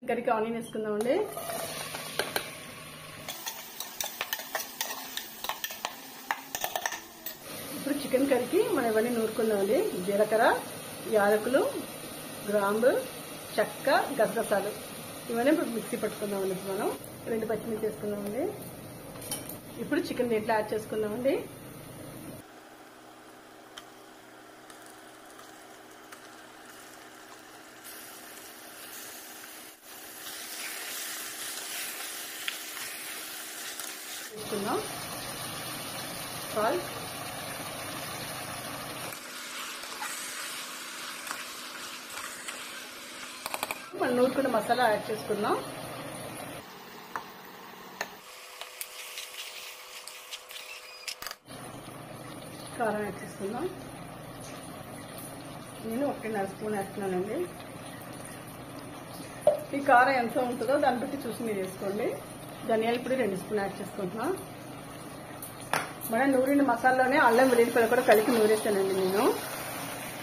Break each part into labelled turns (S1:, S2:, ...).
S1: కర్రీకి ఆనియన్ వేసుకుందామండి. ఇప్పుడు చికెన్ కర్రీకి మనం ఇవన్నీ నూరుకుందామండి. జీలకర్ర, యాలకులు, గ్రాంబు, చెక్క, గసగసాలు ఇవన్నీ ఇప్పుడు మిక్సీ పట్టుకుందామండి. ఇప్పుడు మనం 2 పచ్చిమిర్చి వేసుకుందామండి. ఇప్పుడు చికెన్ దీంట్లో యాడ్ చేసుకుందామండి. వేసుకుందాం సాల్ట్, మనం నూరుకున్న మసాలా యాడ్ చేసుకుందాం. కారం యాడ్ చేసుకుందాం. నేను 1.5 స్పూన్ వేస్తున్నానండి. ఈ కారం ఎంత ఉంటుందో దాన్ని బట్టి చూసి మీరు వేసుకోండి. ధనియాల పొడి 2 స్పూన్ యాడ్ చేసుకుంటున్నాం. మనం నూరిన మసాలాలోనే అల్లం వెల్లుల్లిపాయలు కూడా కలిపి నూరేస్తానండి నేను.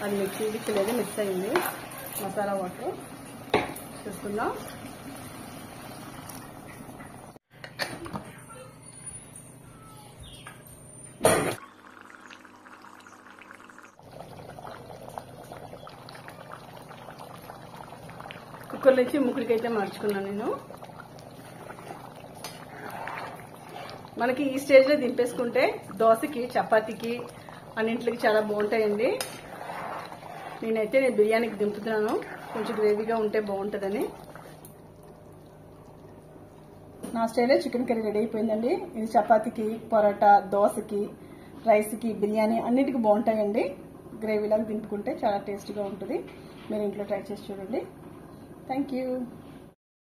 S1: అది మీకు చూపించలేదు, మిక్స్ అయింది. మసాలా వాటర్ చేసుకుందాం. కుక్కర్ నుంచి ముక్కుడికైతే మార్చుకున్నాను నేను. మనకి ఈ స్టేజ్లో దింపేసుకుంటే దోశకి, చపాతీకి అన్నింటికి చాలా బాగుంటాయండి. నేను బిర్యానీకి దింపుతున్నాను, కొంచెం గ్రేవీగా ఉంటే బాగుంటుందని. నా స్టైల్లో చికెన్ కర్రీ రెడీ అయిపోయిందండి. ఇది చపాతీకి, పరోటా, దోశకి, రైస్కి, బిర్యానీ అన్నిటికీ బాగుంటాయండి. గ్రేవీలాగా దింపుకుంటే చాలా టేస్టీగా ఉంటుంది. మీరు ఇంట్లో ట్రై చేసి చూడండి. Thank you.